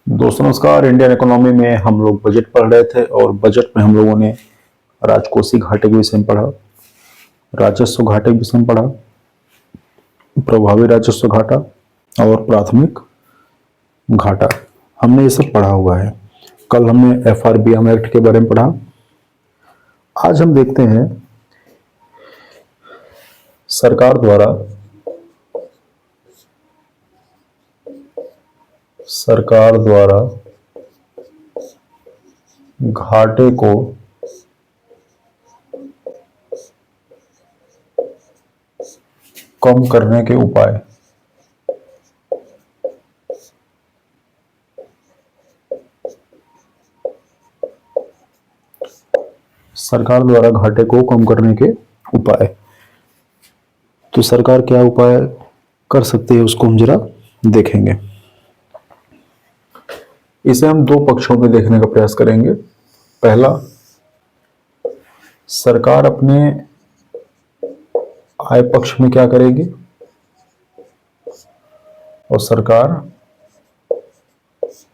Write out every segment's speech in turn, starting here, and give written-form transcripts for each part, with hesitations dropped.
दोस्तों नमस्कार। Indian economy में हम लोग बजट पढ़ रहे थे और बजट में हम लोगों ने राजकोषीय घाटे के विषय में पढ़ा, राजस्व घाटे के विषय में पढ़ा, प्रभावी राजस्व घाटा और प्राथमिक घाटा। हमने ये सब पढ़ा हुआ है। कल हमने एफआरबीएम एक्ट के बारे में पढ़ा। आज हम देखते हैं सरकार द्वारा घाटे को कम करने के उपाय। सरकार द्वारा घाटे को कम करने के उपाय। तो सरकार क्या उपाय कर सकती है उसको हम जरा देखेंगे। इसे हम दो पक्षों में देखने का प्रयास करेंगे। पहला, सरकार अपने आय पक्ष में क्या करेगी और सरकार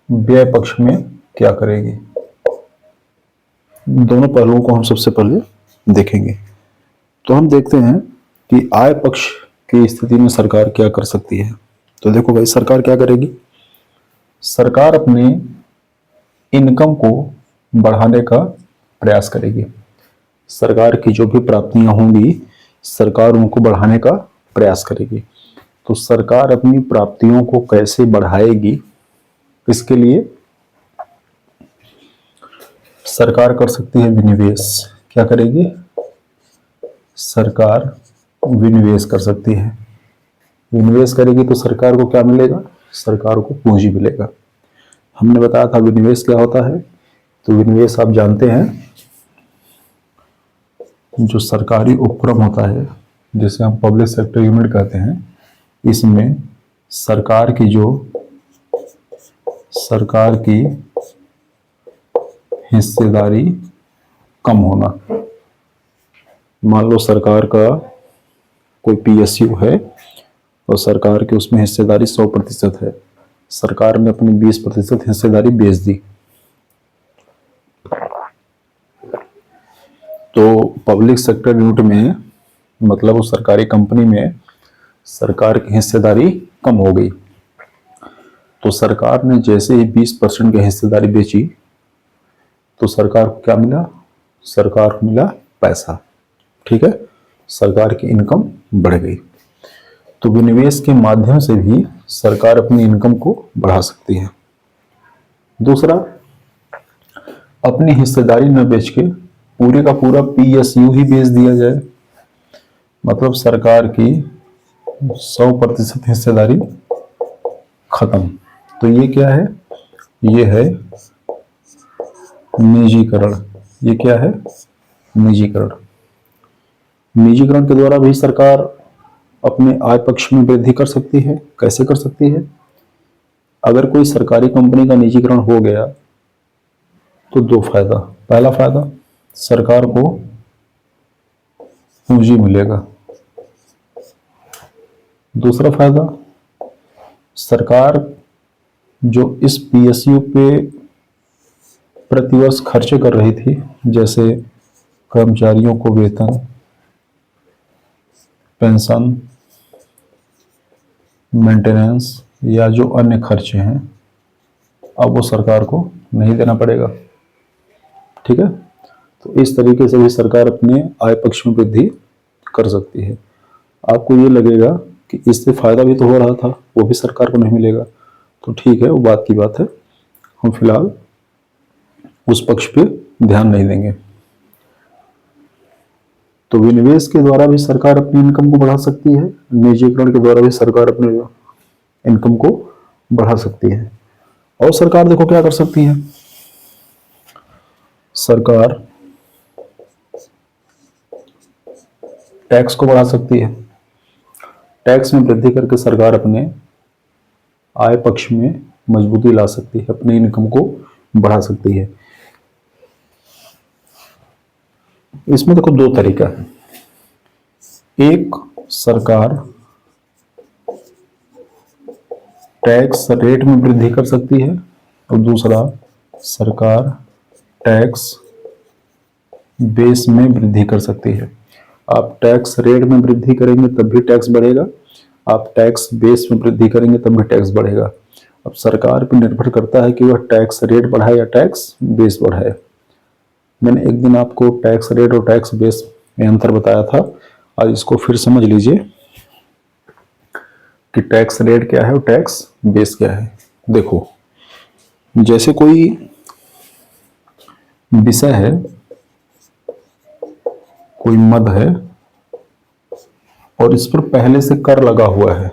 व्यय पक्ष में क्या करेगी। दोनों पहलुओं को हम सबसे पहले देखेंगे। तो हम देखते हैं कि आय पक्ष की स्थिति में सरकार क्या कर सकती है। तो देखो भाई, सरकार क्या करेगी। सरकार अपने इनकम को बढ़ाने का प्रयास करेगी। सरकार की जो भी प्राप्तियां होंगी, सरकार उनको बढ़ाने का प्रयास करेगी। तो सरकार अपनी प्राप्तियों को कैसे बढ़ाएगी, इसके लिए सरकार कर सकती है विनिवेश। क्या करेगी? सरकार विनिवेश कर सकती है। विनिवेश करेगी तो सरकार को क्या मिलेगा? सरकार को पूंजी मिलेगा। हमने बताया था विनिवेश क्या होता है। तो विनिवेश आप जानते हैं, जो सरकारी उपक्रम होता है जिसे हम पब्लिक सेक्टर यूनिट कहते हैं, इसमें सरकार की हिस्सेदारी कम होना। मान लो सरकार का कोई पीएसयू है और सरकार की उसमें हिस्सेदारी 100% है। सरकार ने अपनी 20% हिस्सेदारी बेच दी, तो पब्लिक सेक्टर यूनिट में, मतलब उस सरकारी कंपनी में सरकार की हिस्सेदारी कम हो गई। तो सरकार ने जैसे ही 20% की हिस्सेदारी बेची तो सरकार को क्या मिला? सरकार को मिला पैसा। ठीक है, सरकार की इनकम बढ़ गई। तो विनिवेश के माध्यम से भी सरकार अपनी इनकम को बढ़ा सकती है। दूसरा, अपनी हिस्सेदारी न बेच के पूरे का पूरा पीएसयू ही बेच दिया जाए, मतलब सरकार की 100% हिस्सेदारी खत्म। तो ये क्या है? ये है निजीकरण। ये क्या है? निजीकरण। निजीकरण के द्वारा भी सरकार अपने आय पक्ष में वृद्धि कर सकती है। कैसे कर सकती है? अगर कोई सरकारी कंपनी का निजीकरण हो गया तो दो फायदा। पहला फायदा, सरकार को पूंजी मिलेगा। दूसरा फायदा, सरकार जो इस पीएसयू पे प्रतिवर्ष खर्चे कर रही थी, जैसे कर्मचारियों को वेतन, पेंशन, मेंटेनेंस या जो अन्य खर्चे हैं, अब वो सरकार को नहीं देना पड़ेगा। ठीक है, तो इस तरीके से भी सरकार अपने आय पक्ष में वृद्धि कर सकती है। आपको ये लगेगा कि इससे फायदा भी तो हो रहा था, वो भी सरकार को नहीं मिलेगा, तो ठीक है, वो बात की बात है। हम फिलहाल उस पक्ष पे ध्यान नहीं देंगे। तो विनिवेश के द्वारा भी सरकार अपनी इनकम को बढ़ा सकती है। निजीकरण के द्वारा भी सरकार अपने इनकम को बढ़ा सकती है। और सरकार देखो क्या कर सकती है। सरकार टैक्स को बढ़ा सकती है। टैक्स में वृद्धि करके सरकार अपने आय पक्ष में मजबूती ला सकती है, अपनी इनकम को बढ़ा सकती है। इसमें देखो दो तरीका है। एक, सरकार टैक्स रेट में वृद्धि कर सकती है, और दूसरा, सरकार टैक्स बेस में वृद्धि कर सकती है। आप टैक्स रेट में वृद्धि करेंगे तब भी टैक्स बढ़ेगा, आप टैक्स बेस में वृद्धि करेंगे तब भी टैक्स बढ़ेगा। अब सरकार पर निर्भर करता है कि वह टैक्स रेट बढ़ाए या टैक्स बेस बढ़ाए। मैंने एक दिन आपको टैक्स रेट और टैक्स बेस में अंतर बताया था, आज इसको फिर समझ लीजिए कि टैक्स रेट क्या है और टैक्स बेस क्या है। देखो, जैसे कोई विषय है, कोई मद है और इस पर पहले से कर लगा हुआ है,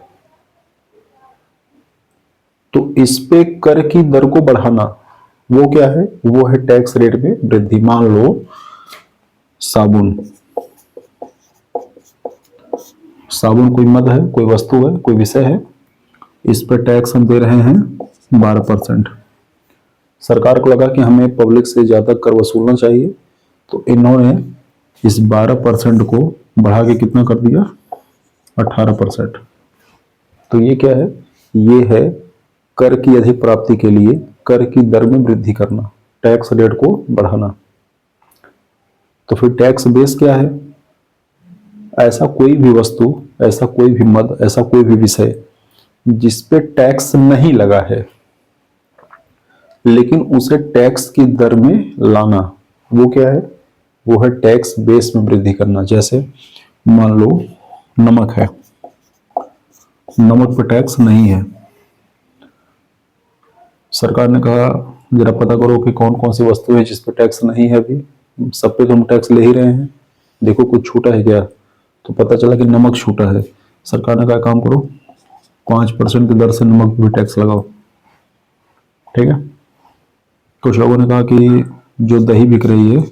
तो इस पे कर की दर को बढ़ाना वो क्या है, वो है टैक्स रेट में वृद्धि। मान लो साबुन, साबुन कोई मद है, कोई वस्तु है, कोई विषय है, इस पर टैक्स हम दे रहे हैं 12%। सरकार को लगा कि हमें पब्लिक से ज्यादा कर वसूलना चाहिए, तो इन्होंने इस 12% को बढ़ा के कितना कर दिया, 18%। तो ये क्या है, ये है कर की अधिक प्राप्ति के लिए कर की दर में वृद्धि करना, टैक्स रेट को बढ़ाना। तो फिर टैक्स बेस क्या है, ऐसा कोई भी वस्तु, ऐसा कोई भी मद, ऐसा कोई भी विषय जिस पे टैक्स नहीं लगा है लेकिन उसे टैक्स की दर में लाना, वो क्या है, वो है टैक्स बेस में वृद्धि करना। जैसे मान लो नमक है, नमक पर टैक्स नहीं है, सरकार ने कहा जरा पता करो कि कौन कौन सी वस्तु है जिस पर टैक्स नहीं है, अभी सब पे तो हम टैक्स ले ही रहे हैं, देखो कुछ छूटा है क्या। तो पता चला कि नमक छूटा है। सरकार ने कहा काम करो 5% की दर से नमक पे भी टैक्स लगाओ, ठीक है। कुछ लोगों ने कहा कि जो दही बिक रही है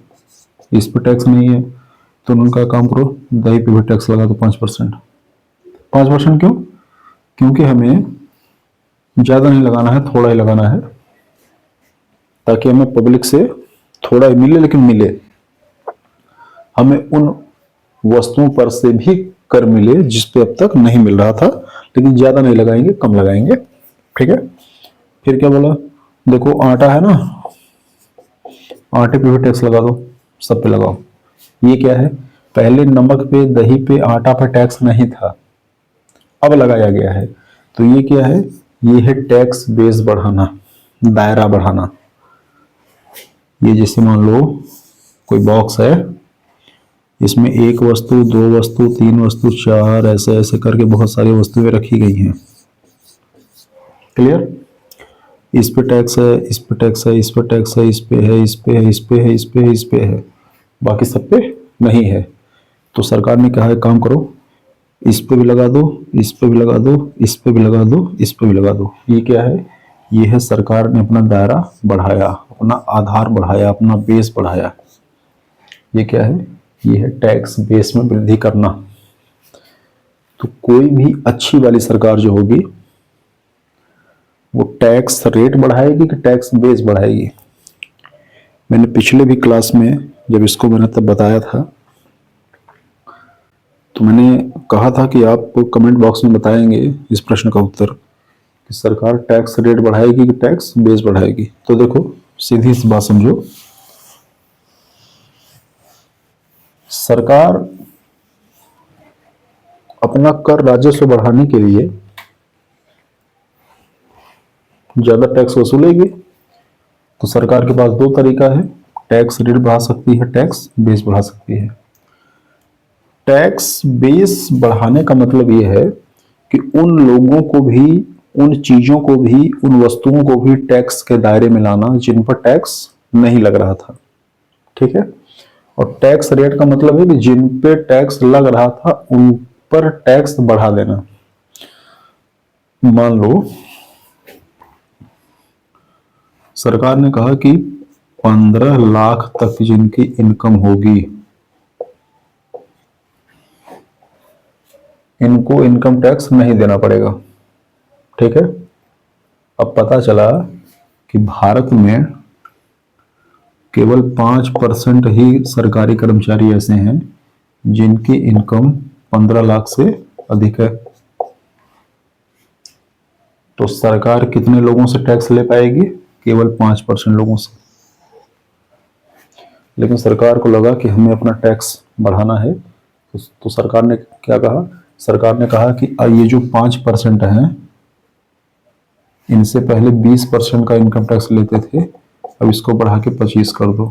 इस पर टैक्स नहीं है, तो उन्होंने कहा काम करो दही पे भी टैक्स लगा दो 5%। 5% क्यों, क्योंकि हमें ज्यादा नहीं लगाना है, थोड़ा ही लगाना है, ताकि हमें पब्लिक से थोड़ा ही मिले लेकिन मिले, हमें उन वस्तुओं पर से भी कर मिले जिस पे अब तक नहीं मिल रहा था, लेकिन ज्यादा नहीं लगाएंगे, कम लगाएंगे, ठीक है। फिर क्या बोला, देखो आटा है ना, आटे पे भी टैक्स लगा दो, सब पे लगाओ। ये क्या है, पहले नमक पे, दही पे, आटा पे टैक्स नहीं था, अब लगाया गया है। तो ये क्या है, ये है टैक्स बेस बढ़ाना, दायरा बढ़ाना। ये जैसे मान लो कोई बॉक्स है, इसमें एक वस्तु, दो वस्तु, तीन वस्तु, चार, ऐसे ऐसे करके बहुत सारी वस्तुएं रखी गई हैं, क्लियर। इस पे टैक्स है, इस पे टैक्स है, इस पे टैक्स है, इस पे है, इस पे है, इस पे है, इस पे है, इस पे है, बाकी सब पे नहीं है। तो सरकार ने कहा है काम करो इस पे भी लगा दो, इस पे भी लगा दो, इस पे भी लगा दो, इस पे भी लगा दो। ये क्या है, ये है सरकार ने अपना दायरा बढ़ाया, अपना आधार बढ़ाया, अपना बेस बढ़ाया। ये क्या है, ये है टैक्स बेस में वृद्धि करना। तो कोई भी अच्छी वाली सरकार जो होगी वो टैक्स रेट बढ़ाएगी कि टैक्स बेस बढ़ाएगी। मैंने पिछले भी क्लास में जब इसको मैंने तब बताया था, तो मैंने कहा था कि आप कमेंट बॉक्स में बताएंगे इस प्रश्न का उत्तर कि सरकार टैक्स रेट बढ़ाएगी कि टैक्स बेस बढ़ाएगी। तो देखो सीधी सी बात समझो, सरकार अपना कर राजस्व बढ़ाने के लिए ज्यादा टैक्स वसूलेगी। तो सरकार के पास दो तरीका है, टैक्स रेट बढ़ा सकती है, टैक्स बेस बढ़ा सकती है। टैक्स बेस बढ़ाने का मतलब यह है कि उन लोगों को भी, उन चीजों को भी, उन वस्तुओं को भी टैक्स के दायरे में लाना जिन पर टैक्स नहीं लग रहा था, ठीक है। और टैक्स रेट का मतलब है कि जिन पे टैक्स लग रहा था उन पर टैक्स बढ़ा देना। मान लो सरकार ने कहा कि 15 लाख तक जिनकी इनकम होगी इनको इनकम टैक्स नहीं देना पड़ेगा, ठीक है। अब पता चला कि भारत में केवल 5% ही सरकारी कर्मचारी ऐसे हैं जिनकी इनकम 15 लाख से अधिक है। तो सरकार कितने लोगों से टैक्स ले पाएगी, केवल 5% लोगों से। लेकिन सरकार को लगा कि हमें अपना टैक्स बढ़ाना है, तो सरकार ने क्या कहा? सरकार ने कहा कि ये जो 5% हैं, इनसे पहले 20% का इनकम टैक्स लेते थे, अब इसको बढ़ा के 25 कर दो।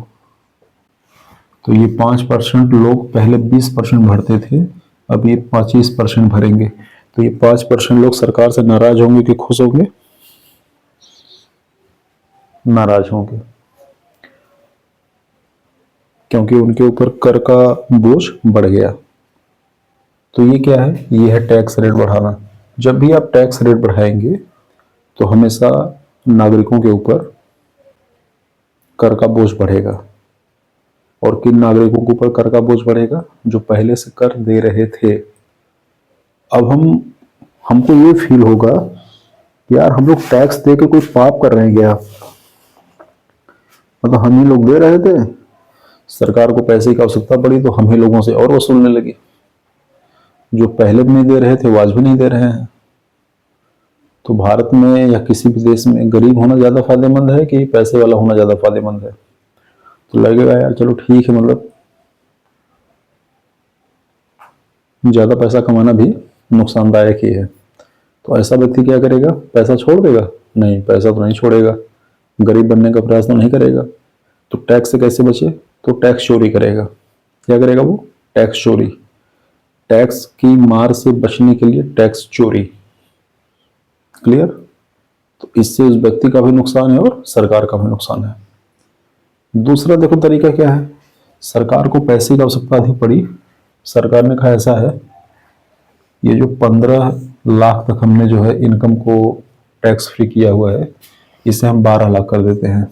तो ये 5% लोग पहले 20% भरते थे, अब ये 25% भरेंगे। तो ये 5% लोग सरकार से नाराज होंगे कि खुश होंगे? नाराज होंगे, क्योंकि उनके ऊपर कर का बोझ बढ़ गया। तो ये क्या है? ये है टैक्स रेट बढ़ाना। जब भी आप टैक्स रेट बढ़ाएंगे तो हमेशा नागरिकों के ऊपर कर का बोझ बढ़ेगा। और किन नागरिकों के ऊपर कर का बोझ बढ़ेगा? जो पहले से कर दे रहे थे। अब हमको ये फील होगा कि यार हम लोग टैक्स दे के कोई पाप कर रहे हैं क्या? मतलब हम ही लोग दे रहे थे, सरकार को पैसे की आवश्यकता पड़ी तो हम ही लोगों से और वसूलने लगे। जो पहले भी नहीं दे रहे थे वो आज भी नहीं दे रहे हैं। तो भारत में या किसी भी देश में गरीब होना ज्यादा फायदेमंद है कि पैसे वाला होना ज्यादा फायदेमंद है? तो लगेगा यार चलो ठीक है, मतलब ज्यादा पैसा कमाना भी नुकसानदायक ही है। तो ऐसा व्यक्ति क्या करेगा? पैसा छोड़ देगा? नहीं, पैसा तो नहीं छोड़ेगा, गरीब बनने का प्रयास तो नहीं करेगा। तो टैक्स से कैसे बचे? तो टैक्स चोरी करेगा। क्या करेगा वो? टैक्स चोरी। टैक्स की मार से बचने के लिए टैक्स चोरी। क्लियर? तो इससे उस व्यक्ति का भी नुकसान है और सरकार का भी नुकसान है। दूसरा देखो तरीका क्या है। सरकार को पैसे की आवश्यकता अधिक पड़ी, सरकार ने कहा ऐसा है, ये जो 15 लाख तक हमने जो है इनकम को टैक्स फ्री किया हुआ है, इसे हम 12 लाख कर देते हैं।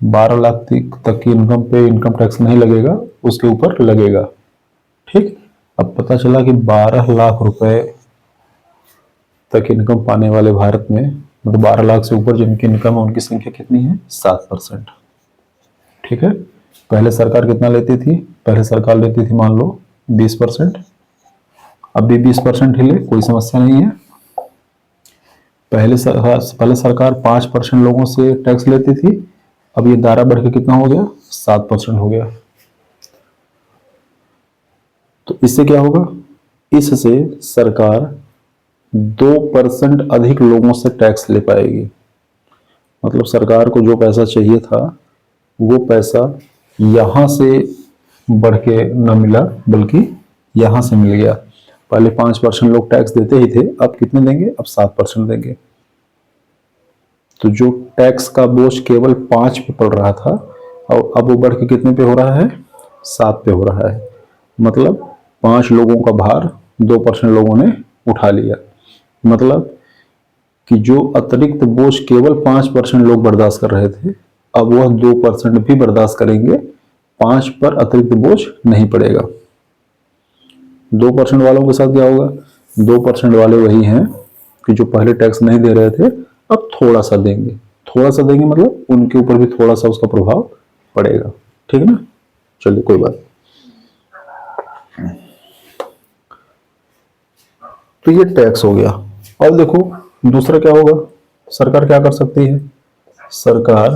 12 लाख तक की इनकम पे इनकम टैक्स नहीं लगेगा, उसके ऊपर लगेगा। ठीक। अब पता चला कि 12 लाख रुपए तक इनकम पाने वाले भारत में, मतलब 12 लाख से ऊपर जिनकी इनकम है, उनकी संख्या कितनी है? 7%। ठीक है। पहले सरकार कितना लेती थी? पहले सरकार लेती थी मान लो 20%। अब भी 20% ही ले, कोई समस्या नहीं है। पहले सरकार 5% लोगों से टैक्स लेती थी, अब ये दायरा बढ़ के कितना हो गया? 7% हो गया। तो इससे क्या होगा? इससे सरकार 2% अधिक लोगों से टैक्स ले पाएगी। मतलब सरकार को जो पैसा चाहिए था वो पैसा यहां से बढ़ के न मिला, बल्कि यहां से मिल गया। पहले 5% लोग टैक्स देते ही थे, अब कितने देंगे? अब 7% देंगे। तो जो टैक्स का बोझ केवल 5 पे पड़ रहा था, और अब वो बढ़ के कितने पे हो रहा है? 7 पे हो रहा है। मतलब 5 लोगों का भार 2% लोगों ने उठा लिया। मतलब कि जो अतिरिक्त बोझ केवल 5% लोग बर्दाश्त कर रहे थे, अब वह 2% भी बर्दाश्त करेंगे, 5 पर अतिरिक्त बोझ नहीं पड़ेगा। 2% वालों के साथ क्या होगा? 2% वाले वही हैं कि जो पहले टैक्स नहीं दे रहे थे, अब थोड़ा सा देंगे। थोड़ा सा देंगे मतलब उनके ऊपर भी थोड़ा सा उसका प्रभाव पड़ेगा। ठीक है ना? चलिए कोई बात। तो ये टैक्स हो गया। अब देखो दूसरा क्या होगा। सरकार क्या कर सकती है? सरकार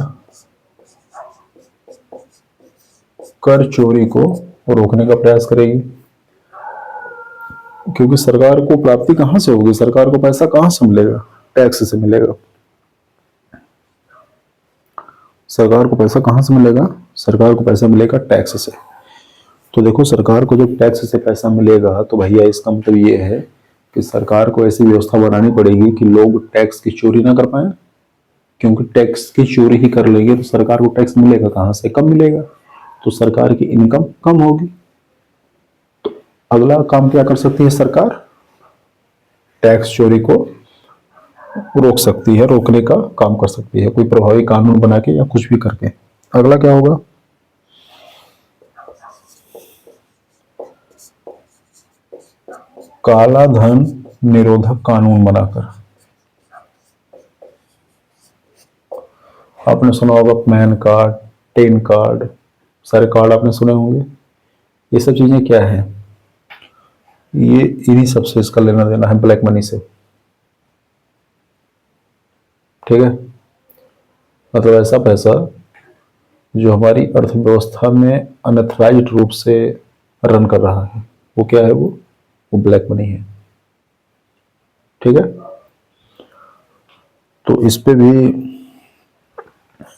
कर चोरी को रोकने का प्रयास करेगी, क्योंकि सरकार को प्राप्ति कहां से होगी? सरकार को पैसा कहां से मिलेगा? टैक्स से मिलेगा। सरकार को पैसा कहां से मिलेगा? सरकार को पैसा मिलेगा टैक्स से। तो देखो सरकार को जब टैक्स से पैसा मिलेगा तो भैया इसका मतलब ये है कि सरकार को ऐसी व्यवस्था बनानी पड़ेगी कि लोग टैक्स की चोरी ना कर पाए, क्योंकि टैक्स की चोरी ही कर लेंगे तो सरकार को टैक्स मिलेगा कहां से? कम मिलेगा, तो सरकार की इनकम कम होगी। तो अगला काम क्या कर सकती है सरकार? टैक्स चोरी को रोक सकती है, रोकने का काम कर सकती है, कोई प्रभावी कानून बना के या कुछ भी करके। अगला क्या होगा? काला धन निरोधक कानून बनाकर। आपने सुना होगा पैन कार्ड, टेन कार्ड, सारे कार्ड आपने सुने होंगे। ये सब चीजें क्या है? ये इन्हीं सबसे इसका लेना देना है, ब्लैक मनी से। ठीक है। मतलब ऐसा पैसा जो हमारी अर्थव्यवस्था में अनऑथराइज्ड रूप से रन कर रहा है, वो क्या है? वो ब्लैक मनी है। ठीक है, तो इस पे भी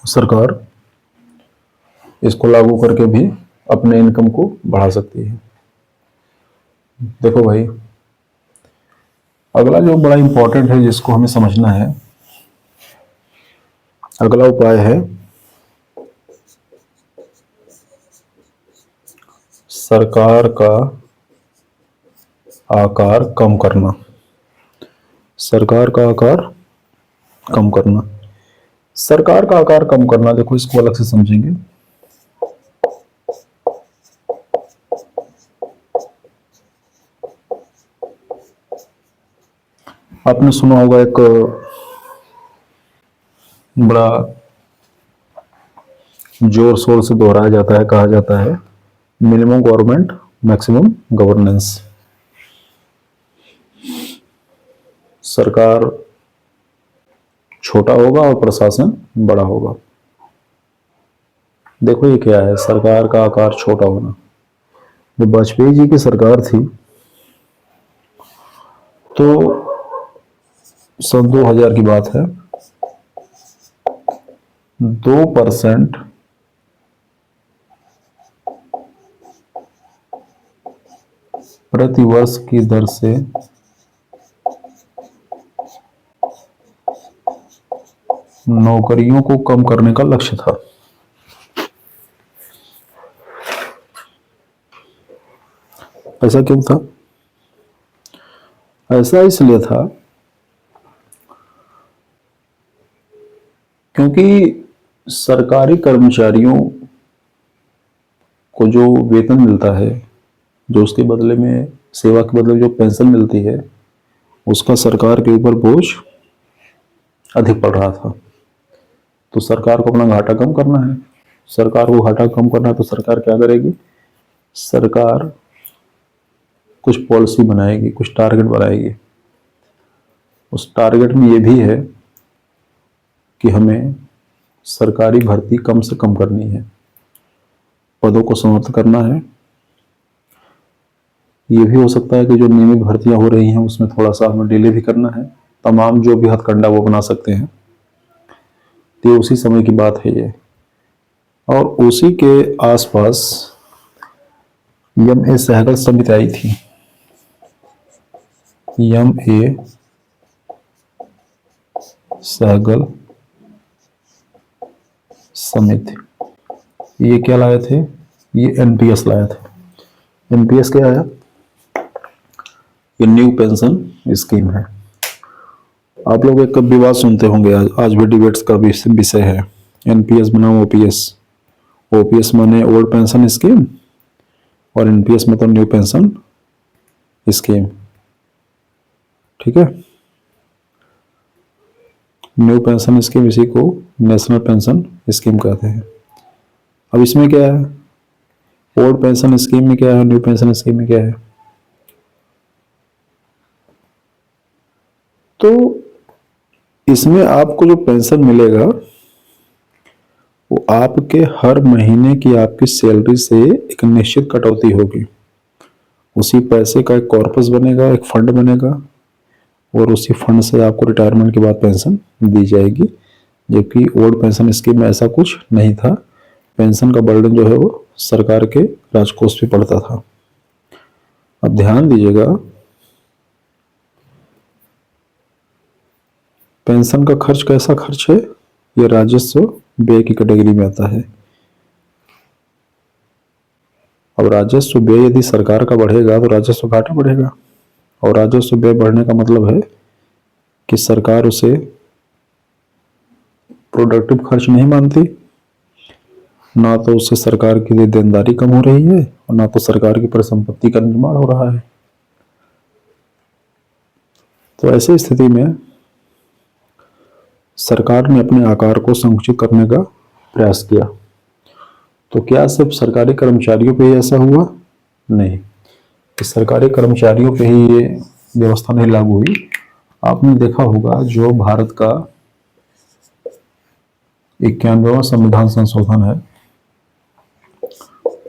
सरकार इसको लागू करके भी अपने इनकम को बढ़ा सकती है। देखो भाई, अगला जो बड़ा इंपॉर्टेंट है जिसको हमें समझना है, अगला उपाय है सरकार का आकार कम करना। सरकार का आकार कम करना। सरकार का आकार कम करना, देखो इसको अलग से समझेंगे। आपने सुना होगा एक बड़ा जोर शोर से दोहराया जाता है, कहा जाता है मिनिमम गवर्नमेंट मैक्सिमम गवर्नेंस। सरकार छोटा होगा और प्रशासन बड़ा होगा। देखो ये क्या है, सरकार का आकार छोटा होना। जब वाजपेयी जी की सरकार थी तो सन 2000 की बात है, 2% प्रति वर्ष की दर से नौकरियों को कम करने का लक्ष्य था। ऐसा क्यों था? ऐसा इसलिए था क्योंकि सरकारी कर्मचारियों को जो वेतन मिलता है, जो उसके बदले में सेवा के बदले जो पेंशन मिलती है, उसका सरकार के ऊपर बोझ अधिक पड़ रहा था। तो सरकार को अपना घाटा कम करना है। सरकार को घाटा कम करना है तो सरकार क्या करेगी? सरकार कुछ पॉलिसी बनाएगी, कुछ टारगेट बनाएगी। उस टारगेट में ये भी है कि हमें सरकारी भर्ती कम से कम करनी है, पदों को समाप्त करना है। ये भी हो सकता है कि जो नियमित भर्तियां हो रही हैं उसमें थोड़ा सा हमें डिले भी करना है। तमाम जो भी हथकंडा वो बना सकते हैं। तो ये उसी समय की बात है ये। और उसी के आसपास एम ए सहगल समिति आई थी। एम ए सहगल समिति, ये क्या लाए थे? ये एनपीएस लाया था। एनपीएस क्या है? ये न्यू पेंशन स्कीम है। आप लोग एक विवाद सुनते होंगे, आज भी डिबेट्स का विषय है। एनपीएस बनाम ओपीएस। ओपीएस माने ओल्ड पेंशन स्कीम और एनपीएस मतलब न्यू पेंशन स्कीम। ठीक है, न्यू पेंशन स्कीम, इसी को नेशनल पेंशन स्कीम कहते हैं। अब इसमें क्या है? ओल्ड पेंशन स्कीम में क्या है, न्यू पेंशन स्कीम में क्या है? तो इसमें आपको जो पेंशन मिलेगा वो आपके हर महीने की आपकी सैलरी से एक निश्चित कटौती होगी। उसी पैसे का एक कॉर्पस बनेगा, एक फंड बनेगा, और उसी फंड से आपको रिटायरमेंट के बाद पेंशन दी जाएगी। जबकि ओल्ड पेंशन स्कीम में ऐसा कुछ नहीं था। पेंशन का बर्डन जो है वो सरकार के राजकोष पे पड़ता था। अब ध्यान दीजिएगा, पेंशन का खर्च कैसा खर्च है? ये राजस्व व्यय की कैटेगरी में आता है। अब राजस्व व्यय यदि सरकार का बढ़ेगा तो राजस्व घाटा बढ़ेगा, और राजस्व व्यय बढ़ने का मतलब है कि सरकार उसे प्रोडक्टिव खर्च नहीं मानती, ना तो उससे सरकार की देनदारी कम हो रही है और ना तो सरकार की परिसंपत्ति का निर्माण हो रहा है। तो ऐसी स्थिति में सरकार ने अपने आकार को संकुचित करने का प्रयास किया। तो क्या सिर्फ सरकारी कर्मचारियों पे ही ऐसा हुआ? नहीं, कि सरकारी कर्मचारियों पे ही ये व्यवस्था नहीं लागू हुई। आपने देखा होगा जो भारत का 91वां संविधान संशोधन है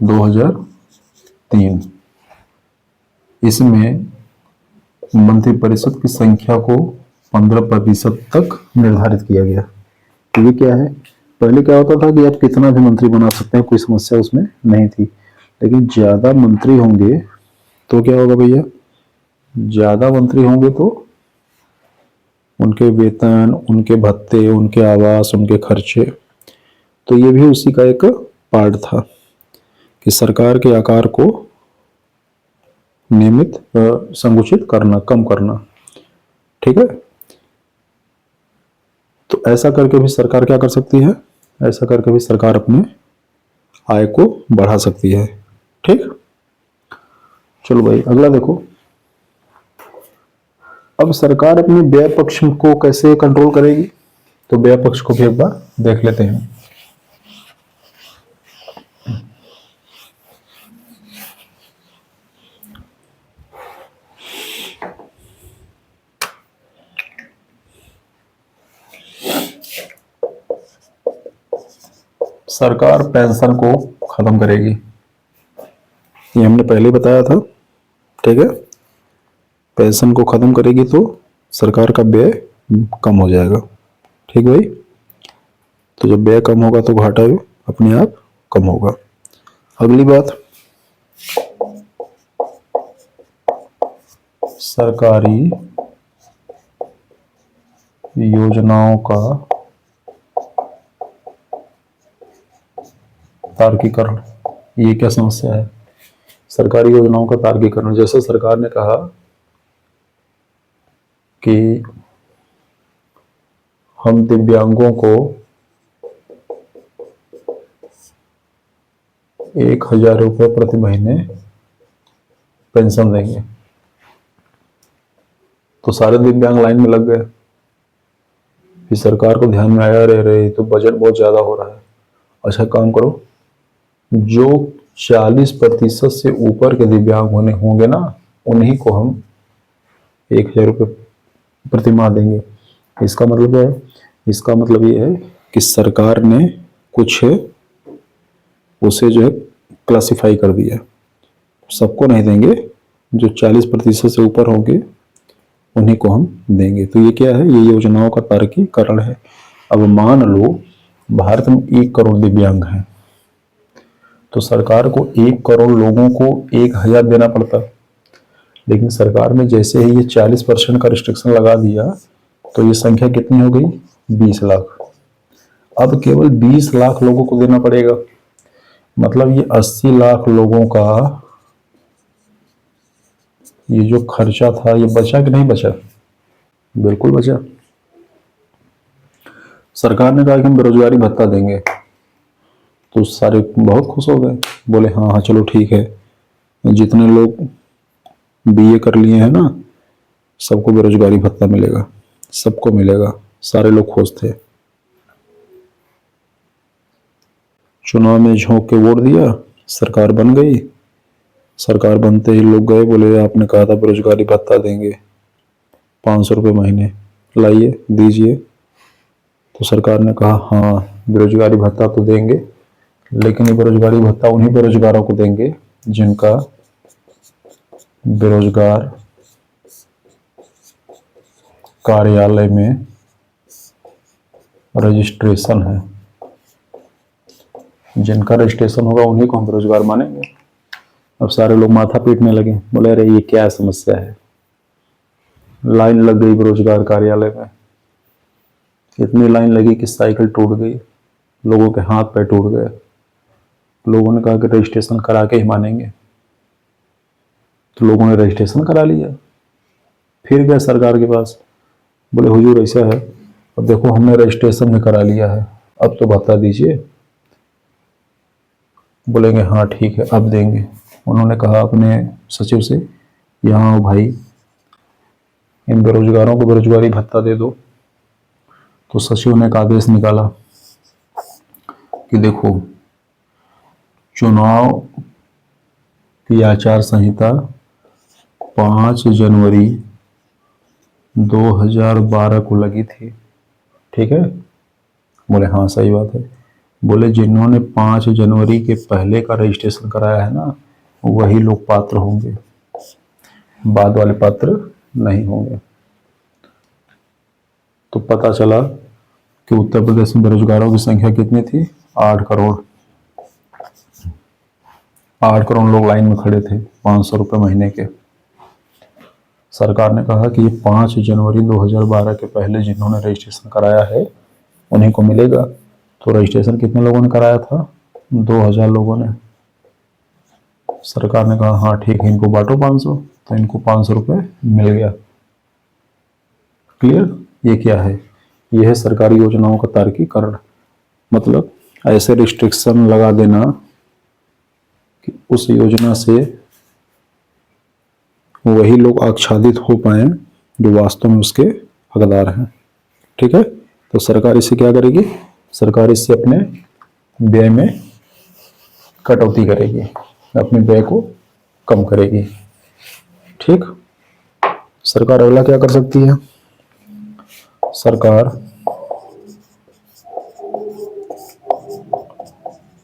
2003। इसमें मंत्रिपरिषद की संख्या को 15% तक निर्धारित किया गया। तो ये क्या है, पहले क्या होता था कि आप कितना भी मंत्री बना सकते हैं, कोई समस्या उसमें नहीं थी। लेकिन ज्यादा मंत्री होंगे तो क्या होगा भैया, ज्यादा मंत्री होंगे तो उनके वेतन, उनके भत्ते, उनके आवास, उनके खर्चे, तो ये भी उसी का एक पार्ट था कि सरकार के आकार को नियमित संकुचित करना, कम करना। ठीक है, तो ऐसा करके भी सरकार क्या कर सकती है, ऐसा करके भी सरकार अपने आय को बढ़ा सकती है। ठीक, चलो भाई अगला देखो। अब सरकार अपने व्यय पक्ष को कैसे कंट्रोल करेगी, तो व्यय पक्ष को भी एक बार देख लेते हैं। सरकार पेंशन को खत्म करेगी, ये हमने पहले बताया था। ठीक है, पेंशन को खत्म करेगी तो सरकार का व्यय कम हो जाएगा। ठीक भाई, तो जब व्यय कम होगा तो घाटा भी अपने आप कम होगा। अगली बात, सरकारी योजनाओं का तार्किकरण, ये क्या समस्या है, सरकारी योजनाओं का तार्किकरण। जैसे सरकार ने कहा कि हम दिव्यांगों को 1,000 रुपये प्रति महीने पेंशन देंगे, तो सारे दिव्यांग लाइन में लग गए। फिर सरकार को ध्यान में आया, अरे तो बजट बहुत ज्यादा हो रहा है। अच्छा काम करो, जो 40% से ऊपर के दिव्यांग होंगे ना, उन्हीं को हम 1,000 रुपये प्रति माह देंगे। इसका मतलब है, इसका मतलब ये है कि सरकार ने कुछ उसे जो है क्लासिफाई कर दिया, सबको नहीं देंगे, जो 40% से ऊपर होंगे उन्हीं को हम देंगे। तो ये क्या है, ये योजनाओं का तार्किकरण है। अब मान लो भारत में 1 करोड़ दिव्यांग हैं, तो सरकार को 1 करोड़ लोगों को 1,000 देना पड़ता, लेकिन सरकार ने जैसे ही ये 40% का रिस्ट्रिक्शन लगा दिया तो ये संख्या कितनी हो गई, 20 लाख। अब केवल 20 लाख लोगों को देना पड़ेगा, मतलब ये 80 लाख लोगों का ये जो खर्चा था ये बचा कि नहीं बचा, बिल्कुल बचा। सरकार ने कहा कि हम बेरोजगारी भत्ता देंगे, तो सारे बहुत खुश हो गए, बोले हाँ हाँ चलो ठीक है, जितने लोग बीए कर लिए हैं ना सबको बेरोजगारी भत्ता मिलेगा, सबको मिलेगा, सारे लोग खुश थे। चुनाव में झोंक के वोट दिया, सरकार बन गई। सरकार बनते ही लोग गए, बोले आपने कहा था बेरोजगारी भत्ता देंगे 500 रुपये महीने, लाइए दीजिए। तो सरकार ने कहा हाँ बेरोजगारी भत्ता तो देंगे, लेकिन ये बेरोजगारी भत्ता उन्हीं बेरोजगारों को देंगे जिनका बेरोजगार कार्यालय में रजिस्ट्रेशन है, जिनका रजिस्ट्रेशन होगा उन्हीं को हम बेरोजगार मानेंगे। अब सारे लोग माथा पीटने लगे, बोले अरे ये क्या समस्या है, लाइन लग गई बेरोजगार कार्यालय में, इतनी लाइन लगी कि साइकिल टूट गई, लोगों के हाथ पैर टूट गए। लोगों ने कहा कि रजिस्ट्रेशन करा के ही मानेंगे, तो लोगों ने रजिस्ट्रेशन करा लिया। फिर गए सरकार के पास, बोले हुजूर ऐसा है, अब देखो हमने रजिस्ट्रेशन भी करा लिया है, अब तो बता दीजिए। बोलेंगे हाँ ठीक है अब देंगे। उन्होंने कहा अपने सचिव से, यहाँ आओ भाई, इन बेरोजगारों को बेरोजगारी भत्ता दे दो। तो सचिव ने एक आदेश निकाला कि देखो चुनाव की आचार संहिता 5 जनवरी 2012 को लगी थी, ठीक है, बोले हाँ सही बात है। बोले जिन्होंने 5 जनवरी के पहले का रजिस्ट्रेशन कराया है ना, वही लोग पात्र होंगे, बाद वाले पात्र नहीं होंगे। तो पता चला कि उत्तर प्रदेश में बेरोजगारों की संख्या कितनी थी? 8 करोड़। 8 करोड़ लोग लाइन में खड़े थे 500 रुपये महीने के। सरकार ने कहा कि ये 5 जनवरी 2012 के पहले जिन्होंने रजिस्ट्रेशन कराया है उन्हीं को मिलेगा। तो रजिस्ट्रेशन कितने लोगों ने कराया था? 2000 लोगों ने। सरकार ने कहा हाँ ठीक है, इनको बांटो 500, तो इनको 500 रुपये मिल गया। क्लियर? ये क्या है? ये है सरकारी योजनाओं का तार्किकरण। मतलब ऐसे रिस्ट्रिक्शन लगा देना कि उस योजना से वही लोग आच्छादित हो पाए जो वास्तव में उसके हकदार हैं। ठीक है? तो सरकार इससे क्या करेगी? सरकार इससे अपने व्यय में कटौती करेगी, अपने व्यय को कम करेगी। ठीक? सरकार अगला क्या कर सकती है? सरकार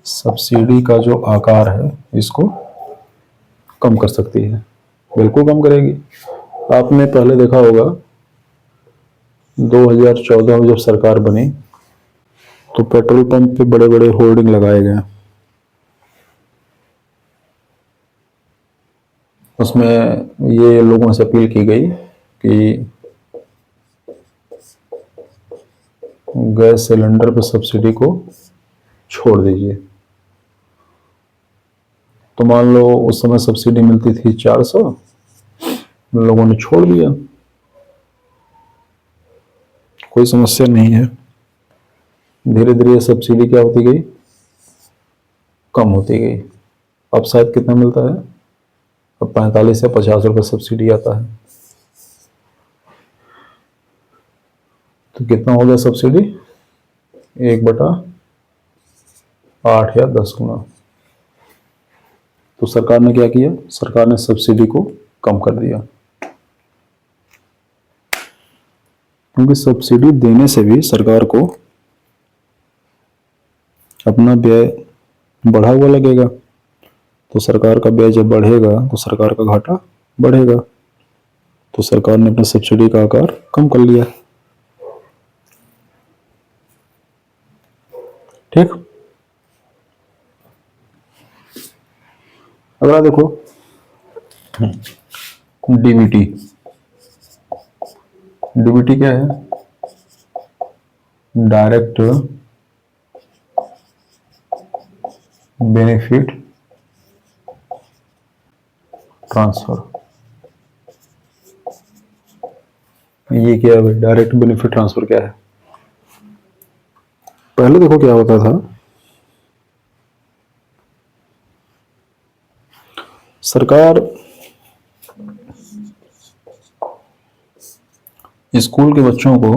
सब्सिडी का जो आकार है इसको कम कर सकती है। बिल्कुल कम करेगी। आपने पहले देखा होगा 2014 में जब सरकार बनी तो पेट्रोल पंप पे बड़े बड़े होर्डिंग लगाए गए। उसमें ये लोगों से अपील की गई कि गैस सिलेंडर पर सब्सिडी को छोड़ दीजिए। तो मान लो उस समय सब्सिडी मिलती थी 400, लोगों ने छोड़ दिया, कोई समस्या नहीं है। धीरे धीरे सब्सिडी क्या होती गई? कम होती गई। अब शायद कितना मिलता है? अब 45 या 50 रुपये सब्सिडी आता है। तो कितना हो गया सब्सिडी? 1/8 या 10 गुना। तो सरकार ने क्या किया? सरकार ने सब्सिडी को कम कर दिया। क्योंकि सब्सिडी देने से भी सरकार को अपना व्यय बढ़ा हुआ लगेगा। तो सरकार का व्यय जब बढ़ेगा तो सरकार का घाटा बढ़ेगा। तो सरकार ने अपने सब्सिडी का आकार कम कर लिया। ठीक? अगला देखो डीबीटी। डीबीटी क्या है? Direct benefit transfer. ये क्या है? डायरेक्ट बेनिफिट ट्रांसफर क्या है? पहले देखो क्या होता था, सरकार स्कूल के बच्चों को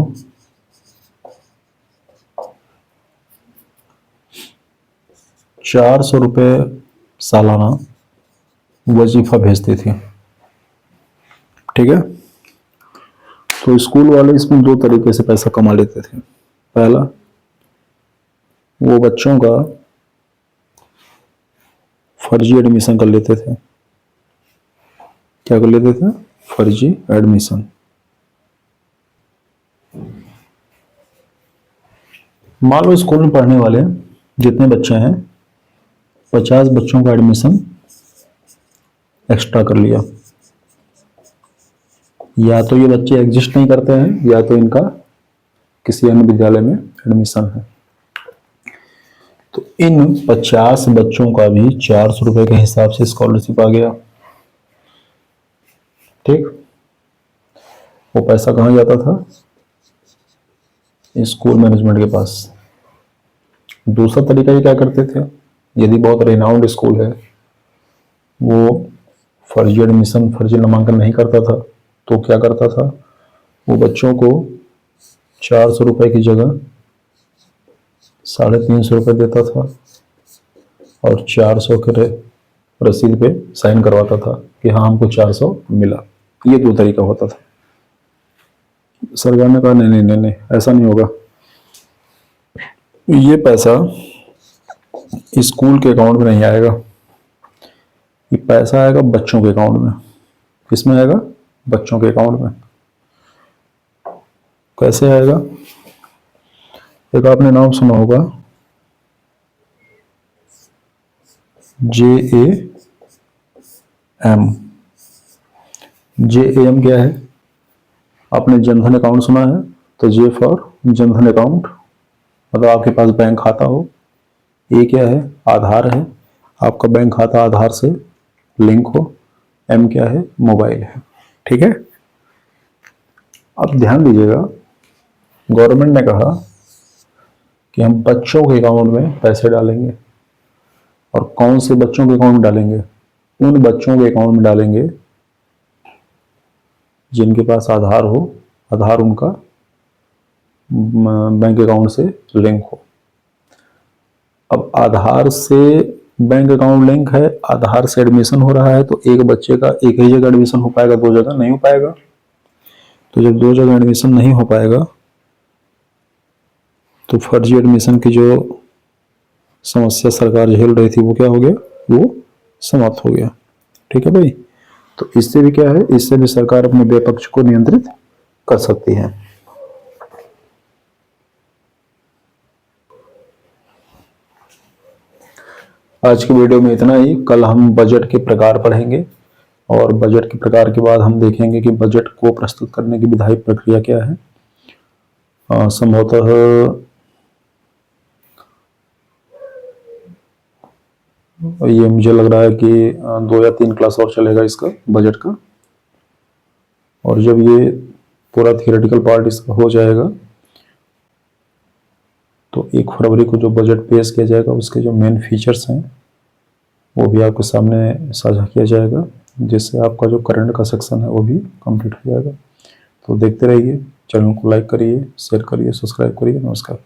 ₹400 सालाना वजीफा भेजती थी। ठीक है? तो स्कूल वाले इसमें 2 तरीके से पैसा कमा लेते थे। पहला, वो बच्चों का फर्जी एडमिशन कर लेते थे। क्या कर लेते थे? फर्जी एडमिशन। मान लो स्कूल में पढ़ने वाले जितने बच्चे हैं 50 बच्चों का एडमिशन एक्स्ट्रा कर लिया। या तो ये बच्चे एग्जिस्ट नहीं करते हैं या तो इनका किसी अन्य विद्यालय में एडमिशन है। तो इन 50 बच्चों का भी 400 रुपए के हिसाब से स्कॉलरशिप आ गया। ठीक? वो पैसा कहाँ जाता था? स्कूल मैनेजमेंट के पास। दूसरा तरीका ये क्या करते थे, यदि बहुत रेनाउंड स्कूल है, वो फर्जी एडमिशन, फर्जी नामांकन नहीं करता था, तो क्या करता था, वो बच्चों को 400 रुपए की जगह 350 रुपये देता था और 400 के रसीद पे साइन करवाता था कि हाँ हमको 400 मिला। ये 2 तरीका होता था। सरकार ने कहा नहीं नहीं नहीं नहीं, ऐसा नहीं होगा। ये पैसा स्कूल के अकाउंट में नहीं आएगा, ये पैसा आएगा बच्चों के अकाउंट में। किसमें आएगा? बच्चों के अकाउंट में। कैसे आएगा? एक आपने नाम सुना होगा, JAM। JAM क्या है? आपने जनधन अकाउंट सुना है, तो J फॉर जनधन अकाउंट, मतलब आपके पास बैंक खाता हो। ए क्या है? आधार है, आपका बैंक खाता आधार से लिंक हो। M क्या है? मोबाइल है। ठीक है, अब ध्यान दीजिएगा, गवर्नमेंट ने कहा कि हम बच्चों के अकाउंट में पैसे डालेंगे। और कौन से बच्चों के अकाउंट में डालेंगे? उन बच्चों के अकाउंट में डालेंगे जिनके पास आधार हो, आधार उनका बैंक अकाउंट से लिंक हो। अब आधार से बैंक अकाउंट लिंक है, आधार से एडमिशन हो रहा है, तो एक बच्चे का एक ही जगह एडमिशन हो पाएगा, दो जगह नहीं हो पाएगा। तो जब दो जगह एडमिशन नहीं हो पाएगा तो फर्जी एडमिशन की जो समस्या सरकार झेल रही थी वो क्या हो गया? वो समाप्त हो गया। ठीक है भाई, तो इससे भी क्या है, इससे भी सरकार अपने विपक्ष को नियंत्रित कर सकती है। आज की वीडियो में इतना ही। कल हम बजट के प्रकार पढ़ेंगे और बजट के प्रकार के बाद हम देखेंगे कि बजट को प्रस्तुत करने की विधायी प्रक्रिया क्या है। संभवतः ये मुझे लग रहा है कि 2 या 3 क्लास और चलेगा इसका, बजट का। और जब ये पूरा थियोरेटिकल पार्ट इसका हो जाएगा तो 1 फरवरी को जो बजट पेश किया जाएगा उसके जो मेन फीचर्स हैं वो भी आपके सामने साझा किया जाएगा, जिससे आपका जो करंट का सेक्शन है वो भी कंप्लीट हो जाएगा। तो देखते रहिए, चैनल को लाइक करिए, शेयर करिए, सब्सक्राइब करिए। नमस्कार।